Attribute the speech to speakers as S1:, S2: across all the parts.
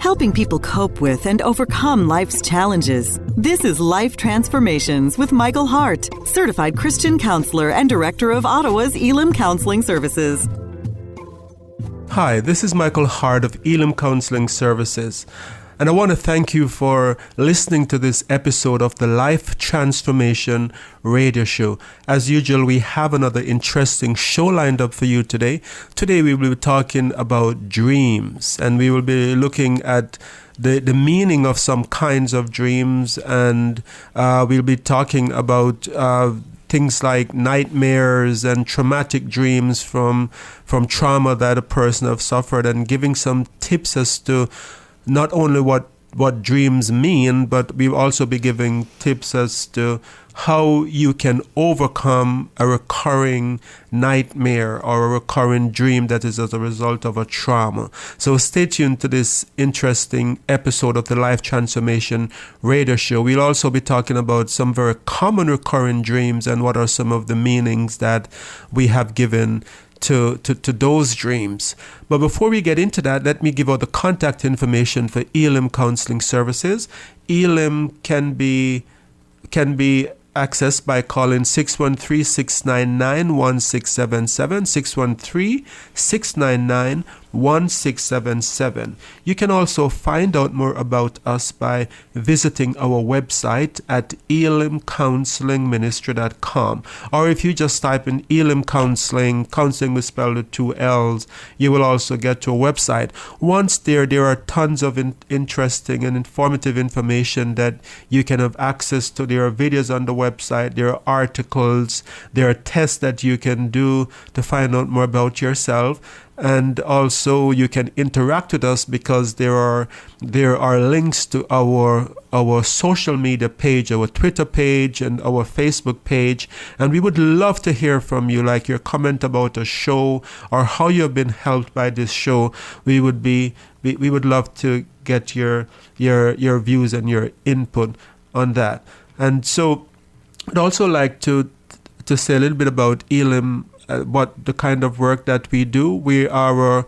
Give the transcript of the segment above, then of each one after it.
S1: helping people cope with and overcome life's challenges. This is Life Transformations with Michael Hart, certified Christian counselor and director of Ottawa's Elam Counseling Services.
S2: Hi, this is Michael Hart of Elam Counseling Services. And I want to thank you for listening to this episode of the Life Transformation Radio Show. As usual, we have another interesting show lined up for you today. Today we will be talking about dreams, and we will be looking at the meaning of some kinds of dreams, and we'll be talking about things like nightmares and traumatic dreams from trauma that a person have suffered, and giving some tips as to not only what dreams mean, but we'll also be giving tips as to how you can overcome a recurring nightmare or a recurring dream that is as a result of a trauma. So stay tuned to this interesting episode of the Life Transformation Radio Show. We'll also be talking about some very common recurring dreams and what are some of the meanings that we have given to those dreams. But before we get into that, let me give out the contact information for Elam Counseling Services. Elam can be accessed by calling 613-699-1677, 613-699-1677. You can also find out more about us by visiting our website at elamcounselingministry.com. Or if you just type in Elam Counseling, counseling is spelled with 2 L's, you will also get to a website. Once there are tons of interesting and informative information that you can have access to. There are videos on the website, there are articles, there are tests that you can do to find out more about yourself. And also you can interact with us because there are links to our social media page, our Twitter page and our Facebook page, and we would love to hear from you, like your comment about a show or how you have been helped by this show. We would love to get your views and your input on that. And so I'd also like to say a little bit about Elam, what the kind of work that we do. We are a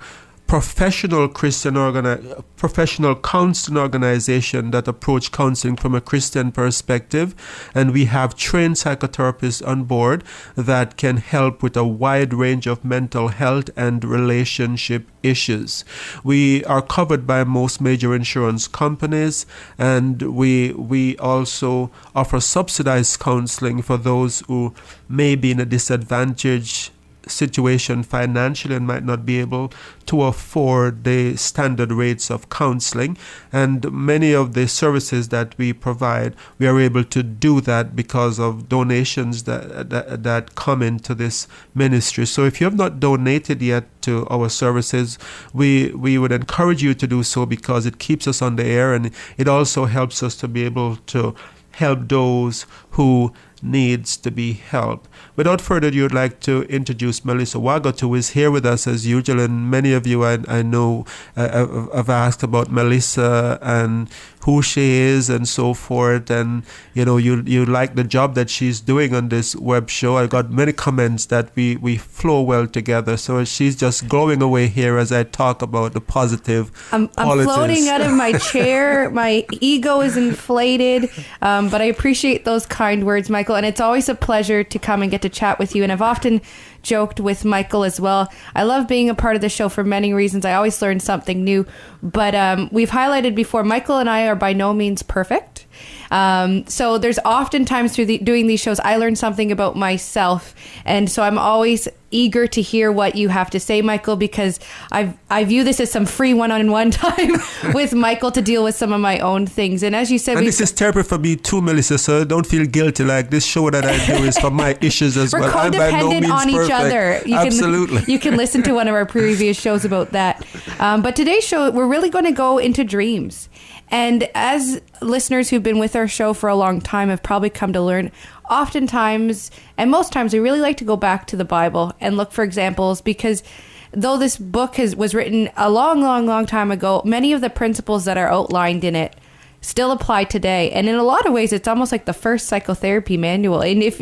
S2: professional professional counseling organization that approach counseling from a Christian perspective, and we have trained psychotherapists on board that can help with a wide range of mental health and relationship issues. We are covered by most major insurance companies, and we also offer subsidized counseling for those who may be in a disadvantaged situation financially and might not be able to afford the standard rates of counseling. And many of the services that we provide, we are able to do that because of donations that come into this ministry. So if you have not donated yet to our services, we would encourage you to do so, because it keeps us on the air, and it also helps us to be able to help those who needs to be helped. Without further ado, I'd like to introduce Melissa Wagot, who is here with us as usual. And many of you I know have asked about Melissa and who she is and so forth. And you like the job that she's doing on this web show. I got many comments that we flow well together. So she's just glowing away here as I talk about the positive qualities.
S3: I'm floating out of my chair. My ego is inflated, but I appreciate those kind words, Michael. And it's always a pleasure to come and get to chat with you. And I've often joked with Michael as well. I love being a part of the show for many reasons. I always learn something new. But we've highlighted before, Michael and I are by no means perfect. So there's oftentimes through doing these shows, I learn something about myself. And so I'm always eager to hear what you have to say, Michael, because I view this as some free one-on-one time with Michael to deal with some of my own things. And as you said,
S2: and this is therapy for me too, Melissa, so don't feel guilty. Like, this show that I do is for my issues as well.
S3: We're codependent on each other.
S2: Absolutely.
S3: You can listen to one of our previous shows about that. But today's show, we're really going to go into dreams. And as listeners who've been with our show for a long time have probably come to learn, oftentimes, and most times, we really like to go back to the Bible and look for examples, because though this book was written a long time ago, many of the principles that are outlined in it still apply today. And in a lot of ways, it's almost like the first psychotherapy manual. And if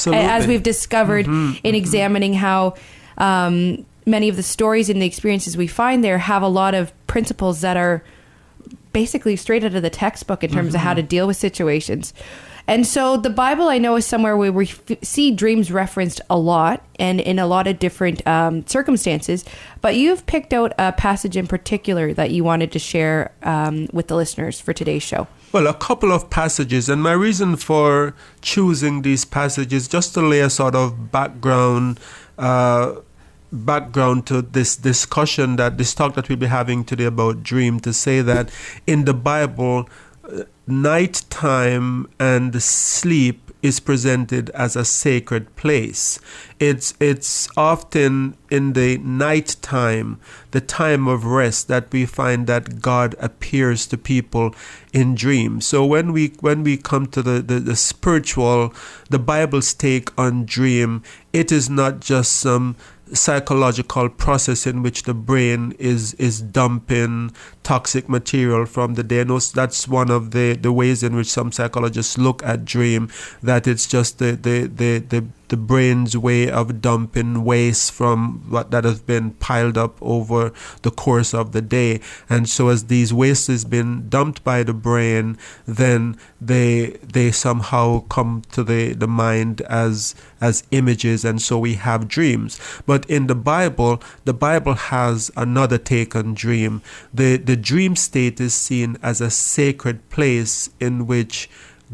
S3: as we've discovered in examining how many of the stories and the experiences we find there have a lot of principles that are basically straight out of the textbook in terms of how to deal with situations. And so the Bible, I know, is somewhere where we see dreams referenced a lot and in a lot of different circumstances. But you've picked out a passage in particular that you wanted to share with the listeners for today's show.
S2: Well, a couple of passages, and my reason for choosing these passages just to lay a sort of background to this discussion, this talk that we'll be having today about dream, to say that in the Bible, nighttime and sleep is presented as a sacred place. It's often in the nighttime, the time of rest, that we find that God appears to people in dreams. So when we come to the spiritual, the Bible's take on dream, it is not just some psychological process in which the brain is dumping toxic material from the day. No, that's one of the ways in which some psychologists look at dream, that it's just the brain's way of dumping waste from what that has been piled up over the course of the day. And so as these waste has been dumped by the brain, then they somehow come to the mind as images, and so we have dreams. But in the Bible has another take on dream. The dream state is seen as a sacred place in which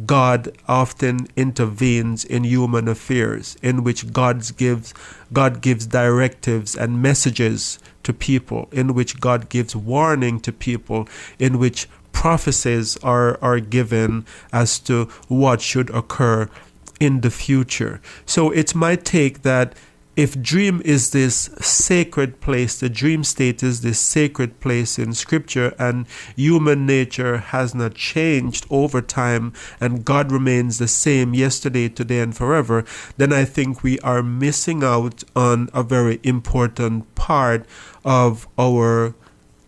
S2: God often intervenes in human affairs, in which God gives directives and messages to people, in which God gives warning to people, in which prophecies are given as to what should occur in the future. So it's my take that if dream is this sacred place, the dream state is this sacred place in Scripture, and human nature has not changed over time, and God remains the same yesterday, today, and forever, then I think we are missing out on a very important part of our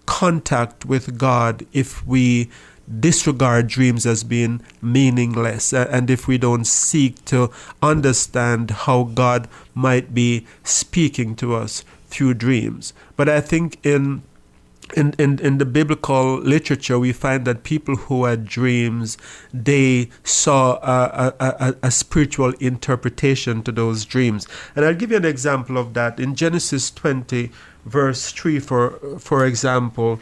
S2: contact with God if we disregard dreams as being meaningless, and if we don't seek to understand how God might be speaking to us through dreams. But I think in the biblical literature, we find that people who had dreams, they saw a spiritual interpretation to those dreams. And I'll give you an example of that. In Genesis 20, verse 3, for example,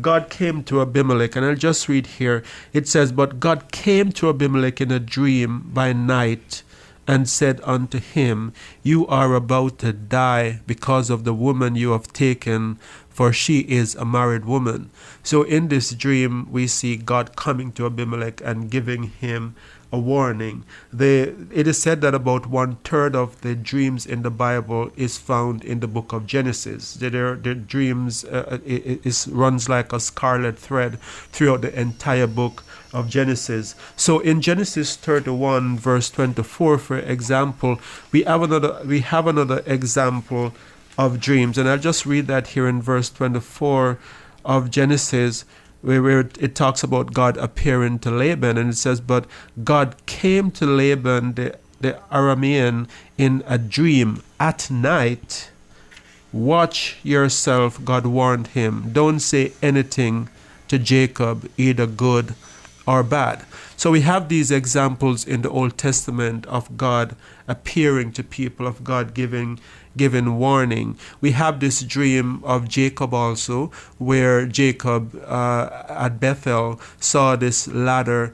S2: God came to Abimelech, and I'll just read here. It says, "But God came to Abimelech in a dream by night and said unto him, You are about to die because of the woman you have taken, for she is a married woman." So in this dream, we see God coming to Abimelech and giving him a warning. It is said that about 1/3 of the dreams in the Bible is found in the book of Genesis. The dreams runs like a scarlet thread throughout the entire book of Genesis. So in Genesis 31 verse 24, for example, we have another example of dreams, and I'll just read that here in verse 24 of Genesis, where it talks about God appearing to Laban, and it says, "But God came to Laban the Aramean in a dream at night. Watch yourself," God warned him. "Don't say anything to Jacob, either good or bad." So we have these examples in the Old Testament of God appearing to people, of God giving warning. We have this dream of Jacob also, where Jacob at Bethel saw this ladder,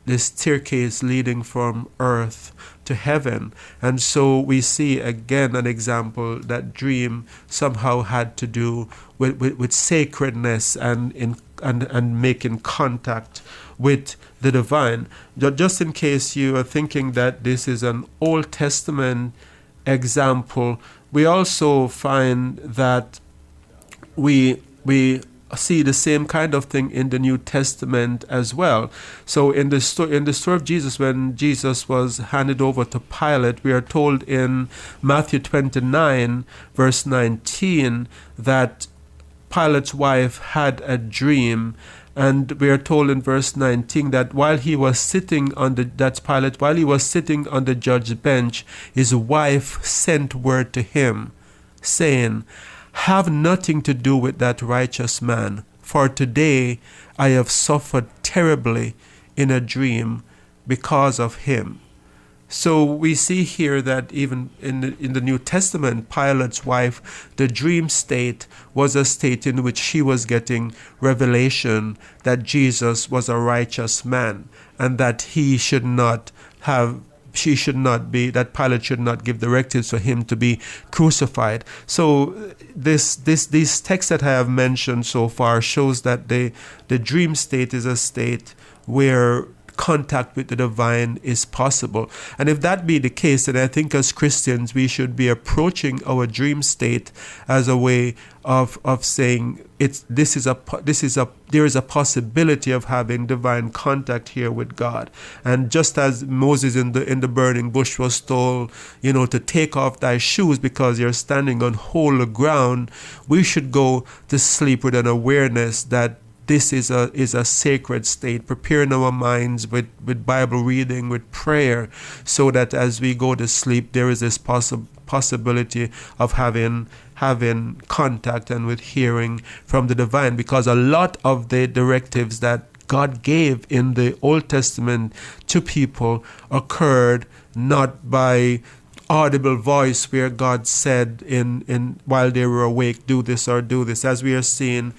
S2: this staircase leading from earth to heaven. And so we see again an example that dream somehow had to do with sacredness and making contact with the divine. Just in case you are thinking that this is an Old Testament example, we also find that we see the same kind of thing in the New Testament as well. So in the story of Jesus, when Jesus was handed over to Pilate, we are told in Matthew 29 verse 19 that Pilate's wife had a dream, and we are told in verse 19 that while he was sitting on the judge's bench, his wife sent word to him, saying, "Have nothing to do with that righteous man, for today I have suffered terribly in a dream because of him. So we see here that even in the New Testament, Pilate's wife, the dream state was a state in which she was getting revelation that Jesus was a righteous man and that she should not be, that Pilate should not give directives for him to be crucified. So these texts that I have mentioned so far shows that the dream state is a state where contact with the divine is possible. And if that be the case, then I think as Christians we should be approaching our dream state as a way of saying there is a possibility of having divine contact here with God. And just as Moses in the burning bush was told, to take off thy shoes because you're standing on holy ground, we should go to sleep with an awareness that this is a sacred state, preparing our minds with Bible reading, with prayer, so that as we go to sleep, there is this possibility of having contact and with hearing from the divine. Because a lot of the directives that God gave in the Old Testament to people occurred not by audible voice where God said in while they were awake, do this or do this. As we are seeing,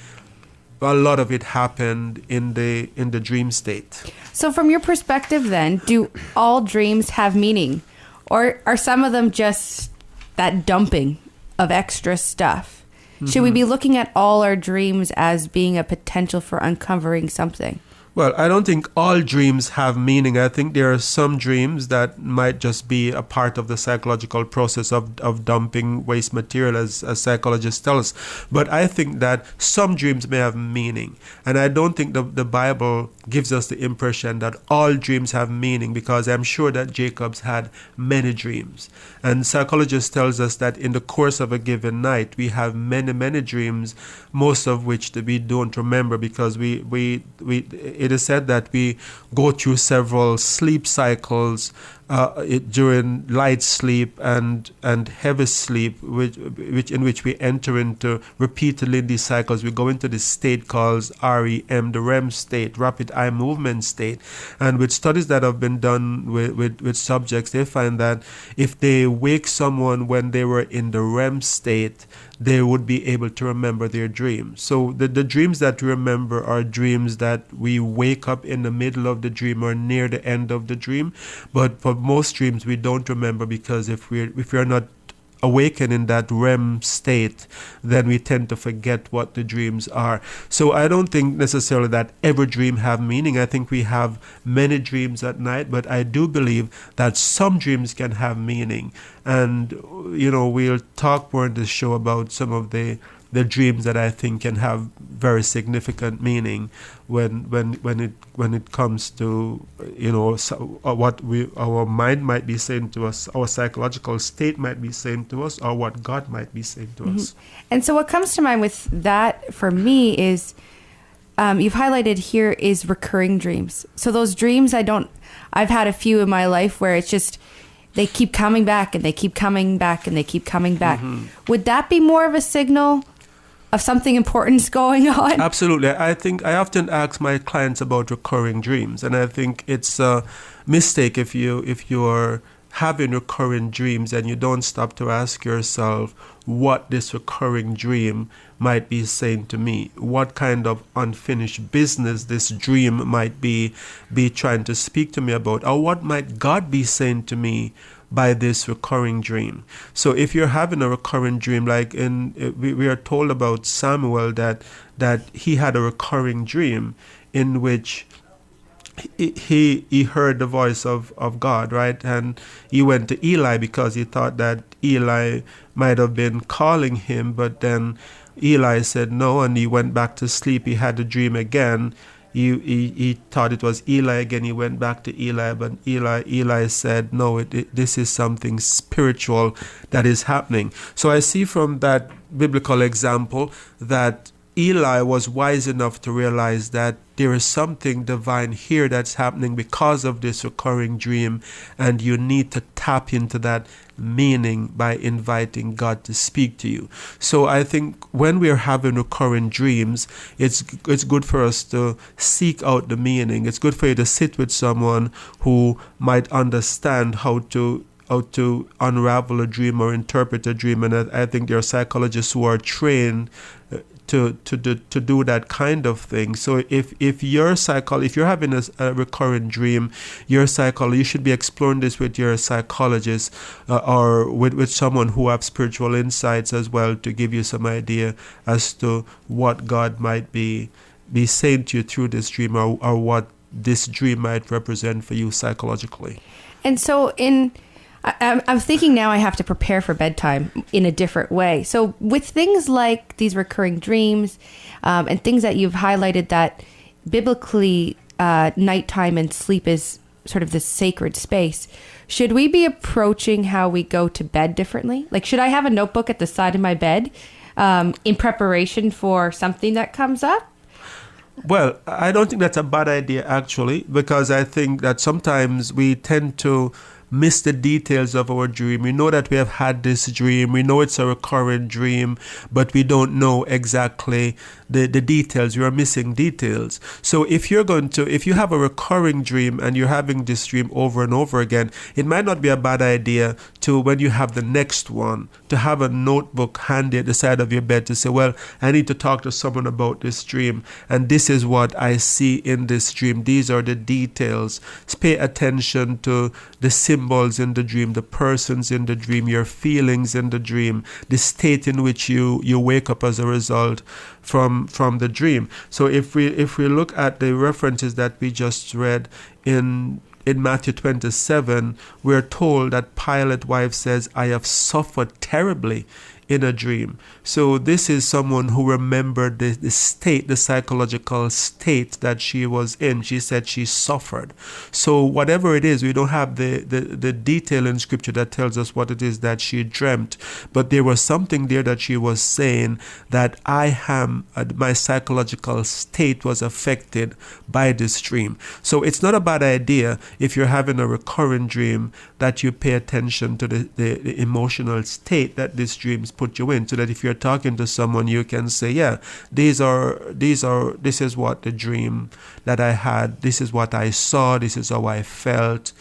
S2: a lot of it happened in the dream state.
S3: So from your perspective then, do all dreams have meaning? Or are some of them just that dumping of extra stuff? Mm-hmm. Should we be looking at all our dreams as being a potential for uncovering something?
S2: Well, I don't think all dreams have meaning. I think there are some dreams that might just be a part of the psychological process of dumping waste material, as psychologists tell us. But I think that some dreams may have meaning. And I don't think the Bible gives us the impression that all dreams have meaning, because I'm sure that Jacob's had many dreams. And psychologists tells us that in the course of a given night, we have many dreams, most of which we don't remember, because it is said that we go through several sleep cycles during light sleep and heavy sleep, in which we enter into repeatedly in these cycles. We go into this state called REM, the REM state, rapid eye movement state. And with studies that have been done with subjects, they find that if they wake someone when they were in the REM state, they would be able to remember their dreams. So the dreams that we remember are dreams that we wake up in the middle of the dream or near the end of the dream. But for most dreams we don't remember, because if we're not awakened in that REM state, then we tend to forget what the dreams are. So I don't think necessarily that every dream have meaning. I think we have many dreams at night, but I do believe that some dreams can have meaning. And we'll talk more in this show about some of the dreams that I think can have very significant meaning when it comes to what our mind might be saying to us, our psychological state might be saying to us, or what God might be saying to us.
S3: And so what comes to mind with that for me is you've highlighted here is recurring dreams. So those dreams I've had a few in my life where it's just they keep coming back and they keep coming back and they keep coming back. Mm-hmm. Would that be more of a signal of something important's going on?
S2: Absolutely. I think I often ask my clients about recurring dreams, and I think it's a mistake if you're having recurring dreams and you don't stop to ask yourself what this recurring dream might be saying to me, what kind of unfinished business this dream might be trying to speak to me about, or what might God be saying to me by this recurring dream. So if you're having a recurring dream, like we are told about Samuel that he had a recurring dream in which he heard the voice of God, right? And he went to Eli because he thought that Eli might have been calling him, but then Eli said no, and he went back to sleep. He had a dream again. He thought it was Eli again. He went back to Eli, but Eli said, no, this is something spiritual that is happening. So I see from that biblical example that Eli was wise enough to realize that there is something divine here that's happening because of this recurring dream, and you need to tap into that meaning by inviting God to speak to you. So I think when we're having recurring dreams, it's good for us to seek out the meaning. It's good for you to sit with someone who might understand how to unravel a dream or interpret a dream, and I think there are psychologists who are trained to do that kind of thing. So if you're having a recurrent dream, you should be exploring this with your psychologist or with someone who have spiritual insights as well, to give you some idea as to what God might be saying to you through this dream, or what this dream might represent for you psychologically.
S3: And so I'm thinking now I have to prepare for bedtime in a different way. So with things like these recurring dreams and things that you've highlighted, that biblically nighttime and sleep is sort of this sacred space, should we be approaching how we go to bed differently? Like, should I have a notebook at the side of my bed in preparation for something that comes up?
S2: Well, I don't think that's a bad idea, actually, because I think that sometimes we tend to miss the details of our dream. We know that we have had this dream. We know it's a recurrent dream, but we don't know exactly the details. We are missing details. So if you have a recurring dream and you're having this dream over and over again, it might not be a bad idea to, when you have the next one, to have a notebook handy at the side of your bed to say, well, I need to talk to someone about this dream, and this is what I see in this dream. These are the details. Pay attention to the symbols in the dream, the persons in the dream, your feelings in the dream, the state in which you wake up as a result from the dream. So if we look at the references that we just read in Matthew 27, we're told that Pilate's wife says, I have suffered terribly in a dream. So this is someone who remembered the state, the psychological state that she was in. She said she suffered. So whatever it is, we don't have the detail in scripture that tells us what it is that she dreamt, but there was something there that she was saying, that my psychological state was affected by this dream. So it's not a bad idea, if you're having a recurring dream, that you pay attention to the emotional state that this dream put you in, so that if you're talking to someone, you can say, yeah, this is what the dream that I had, this is what I saw, this is how I felt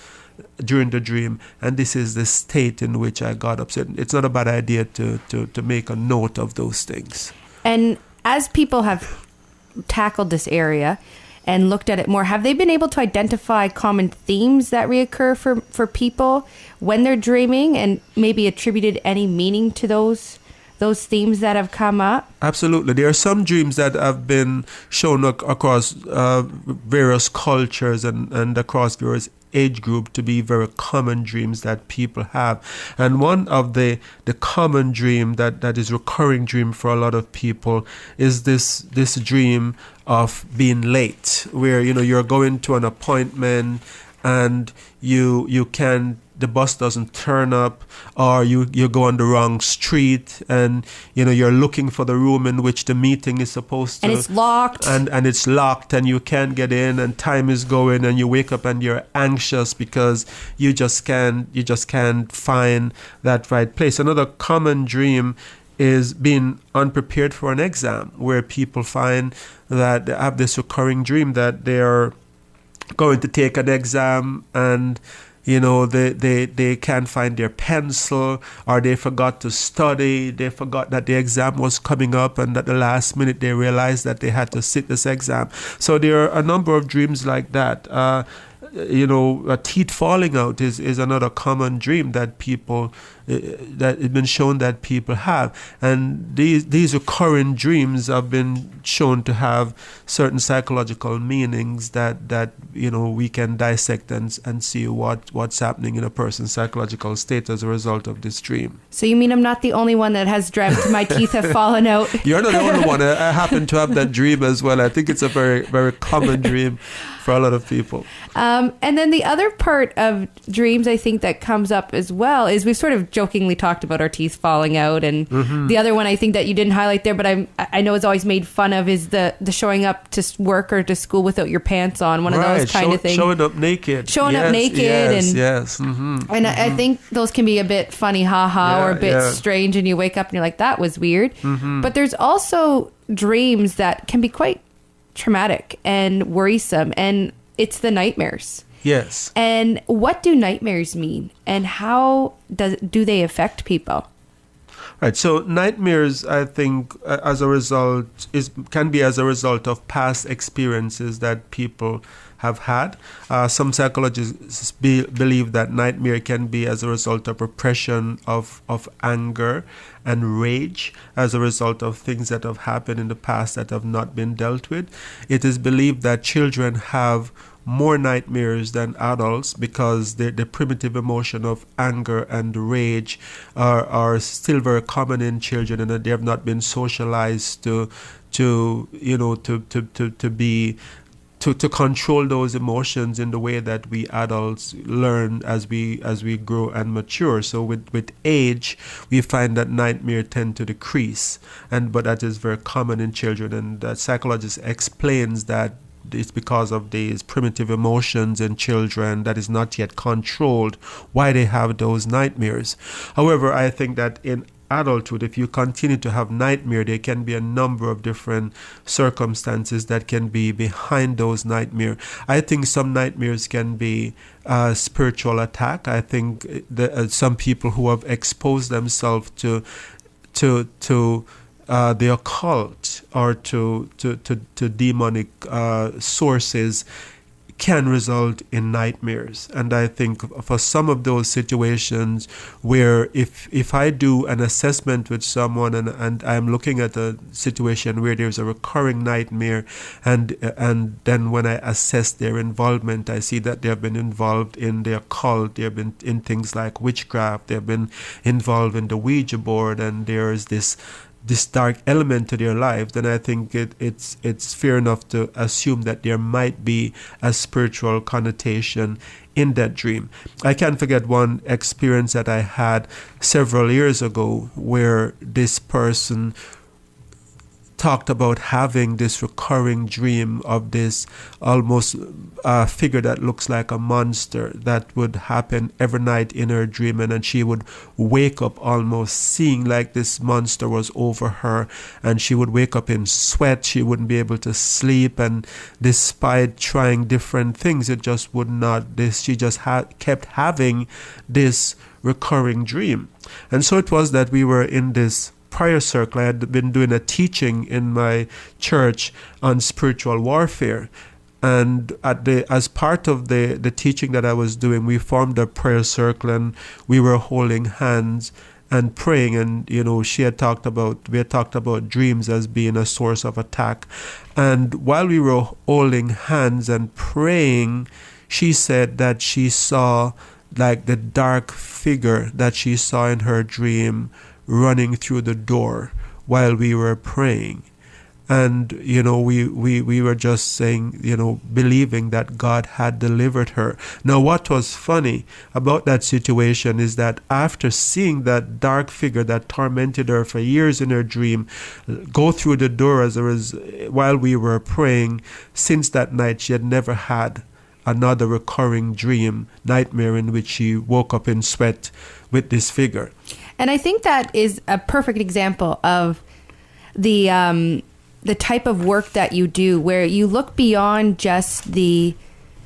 S2: during the dream, and this is the state in which I got upset. It's not a bad idea to make a note of those things.
S3: And as people have tackled this area and looked at it more, have they been able to identify common themes that reoccur for people when they're dreaming, and maybe attributed any meaning to those themes that have come up?
S2: Absolutely. There are some dreams that have been shown across various cultures and across various age group to be very common dreams that people have. And one of the common dream that is recurring dream for a lot of people is this dream of being late, where you're going to an appointment and the bus doesn't turn up, or you go on the wrong street, and you're looking for the room in which the meeting is supposed to,
S3: and it's locked,
S2: and it's locked, and you can't get in, and time is going, and you wake up and you're anxious because you just can't find that right place. Another common dream is being unprepared for an exam, where people find that they have this recurring dream that they're going to take an exam, and they can't find their pencil, or they forgot to study, they forgot that the exam was coming up, and at the last minute they realized that they had to sit this exam. So there are a number of dreams like that. A teeth falling out is another common dream that people that it's been shown that people have, and these recurring dreams have been shown to have certain psychological meanings that we can dissect and see what's happening in a person's psychological state as a result of this dream.
S3: So you mean I'm not the only one that has dreamt my teeth have fallen out?
S2: You're not the only one. I happen to have that dream as well. I think it's a very, very common dream for a lot of people.
S3: And then the other part of dreams, I think, that comes up as well is we've sort of jokingly talked about our teeth falling out. And the other one I think that you didn't highlight there, but I know is always made fun of is the showing up to work or to school without your pants on. One of those kind of things.
S2: Showing up naked.
S3: Yes.
S2: Mm-hmm.
S3: And I think those can be a bit funny, or a bit strange. And you wake up and you're like, that was weird. But there's also dreams that can be quite traumatic and worrisome, and it's the nightmares.
S2: Yes.
S3: And what do nightmares mean, and how do they affect people?
S2: Right. So nightmares, I think, as a result, can be as a result of past experiences that people have had. Some psychologists believe that nightmare can be as a result of repression of anger and rage as a result of things that have happened in the past that have not been dealt with. It is believed that children have more nightmares than adults because the primitive emotion of anger and rage are still very common in children, and that they have not been socialized to control those emotions in the way that we adults learn as we grow and mature. So with age, we find that nightmares tend to decrease, but that is very common in children, and the psychologist explains that it's because of these primitive emotions in children that is not yet controlled why they have those nightmares. However, I think that in adulthood, if you continue to have nightmare, there can be a number of different circumstances that can be behind those nightmares. I think some nightmares can be spiritual attack. I think some people who have exposed themselves to the occult or to demonic sources can result in nightmares. And I think for some of those situations where if I do an assessment with someone and I'm looking at a situation where there's a recurring nightmare, and then when I assess their involvement, I see that they have been involved in the occult, they have been in things like witchcraft, they have been involved in the Ouija board, and there's this dark element to their life, then I think it's fair enough to assume that there might be a spiritual connotation in that dream. I can't forget one experience that I had several years ago where this person talked about having this recurring dream of this almost figure that looks like a monster that would happen every night in her dream, and then she would wake up almost seeing like this monster was over her, and she would wake up in sweat. She wouldn't be able to sleep, and despite trying different things, it just would not. She just kept having this recurring dream. And so it was that we were in this prayer circle. I had been doing a teaching in my church on spiritual warfare, and as part of the teaching that I was doing, we formed a prayer circle and we were holding hands and praying. And we had talked about dreams as being a source of attack. And while we were holding hands and praying, she said that she saw like the dark figure that she saw in her dream running through the door while we were praying. And we were just saying, believing that God had delivered her. Now, what was funny about that situation is that after seeing that dark figure that tormented her for years in her dream go through the door while we were praying, since that night she had never had another recurring nightmare in which she woke up in sweat with this figure.
S3: And I think that is a perfect example of the type of work that you do, where you look beyond just the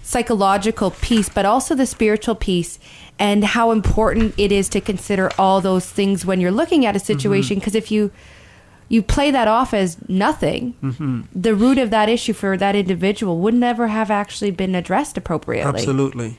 S3: psychological piece, but also the spiritual piece, and how important it is to consider all those things when you're looking at a situation. Because if you play that off as nothing, the root of that issue for that individual would never have actually been addressed appropriately.
S2: Absolutely.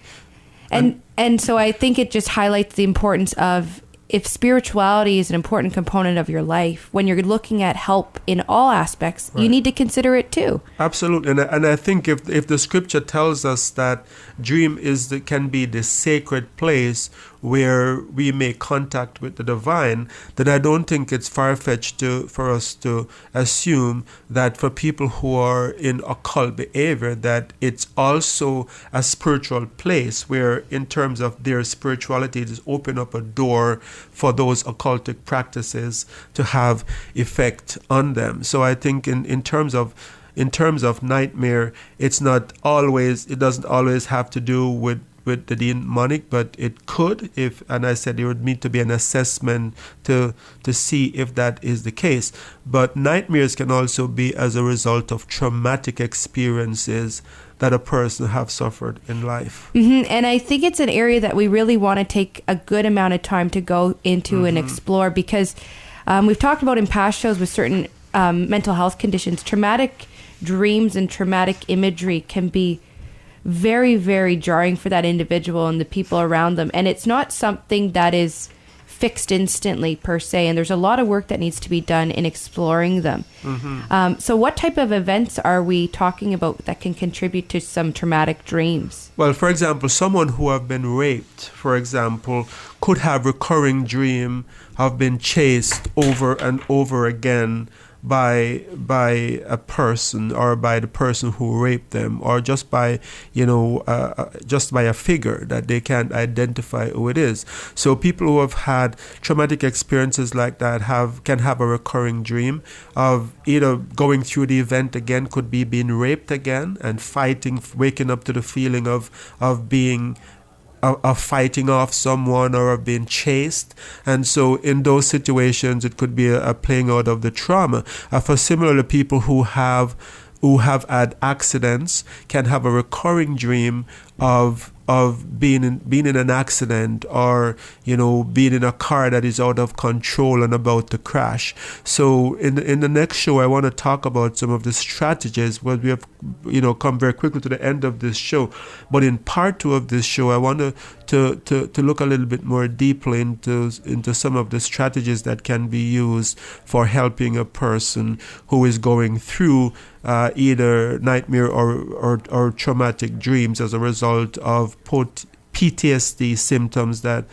S3: And so I think it just highlights the importance of, if spirituality is an important component of your life, when you're looking at help in all aspects, you need to consider it too.
S2: Absolutely. And I think if the scripture tells us that dream can be the sacred place where we make contact with the divine, then I don't think it's far-fetched for us to assume that for people who are in occult behavior, that it's also a spiritual place where, in terms of their spirituality, it is open up a door for those occultic practices to have effect on them. So I think in terms of nightmare, it doesn't always have to do with the demonic, but it could, and I said there would need to be an assessment to see if that is the case. But nightmares can also be as a result of traumatic experiences that a person have suffered in life.
S3: Mm-hmm. And I think it's an area that we really want to take a good amount of time to go into and explore, because we've talked about in past shows with certain mental health conditions, traumatic dreams and traumatic imagery can be very, very jarring for that individual and the people around them. And it's not something that is fixed instantly per se. And there's a lot of work that needs to be done in exploring them. So what type of events are we talking about that can contribute to some traumatic dreams?
S2: Well, for example, someone who have been raped, for example, could have recurring dream of being chased over and over again by a person, or by the person who raped them, or just by a figure that they can't identify who it is. So people who have had traumatic experiences like that can have a recurring dream of either going through the event again, could be being raped again and fighting, waking up to the feeling of fighting off someone or of being chased. And so in those situations, it could be a playing out of the trauma. For similarly, people who have had accidents can have a recurring dream of being in an accident, or being in a car that is out of control and about to crash. So in the next show, I want to talk about some of the strategies. Well, we have come very quickly to the end of this show, but in part 2 of this show, I want to look a little bit more deeply into some of the strategies that can be used for helping a person who is going through either nightmare or traumatic dreams as a result of PTSD symptoms that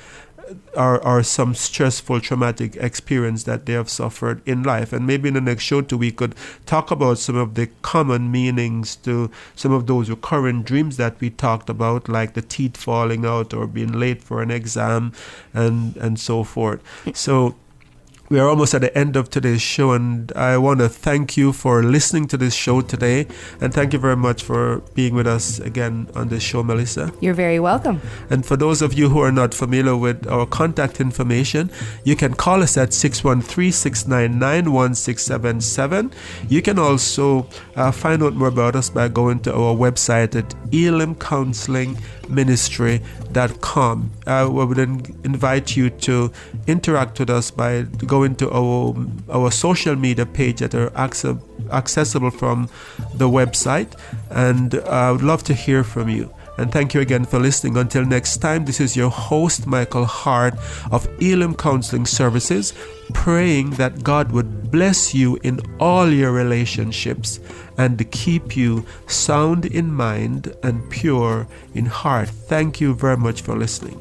S2: are some stressful traumatic experience that they have suffered in life. And maybe in the next show too, we could talk about some of the common meanings to some of those recurrent dreams that we talked about, like the teeth falling out or being late for an exam and so forth. So we are almost at the end of today's show, and I want to thank you for listening to this show today. And thank you very much for being with us again on this show, Melissa.
S3: You're very welcome.
S2: And for those of you who are not familiar with our contact information, you can call us at 613-699-1677. You can also find out more about us by going to our website at elamcounselingministry.com. We would invite you to interact with us by going to our social media page that are accessible from the website, and I would love to hear from you. And thank you again for listening. Until next time, this is your host, Michael Hart of Elam Counseling Services, praying that God would bless you in all your relationships and to keep you sound in mind and pure in heart. Thank you very much for listening.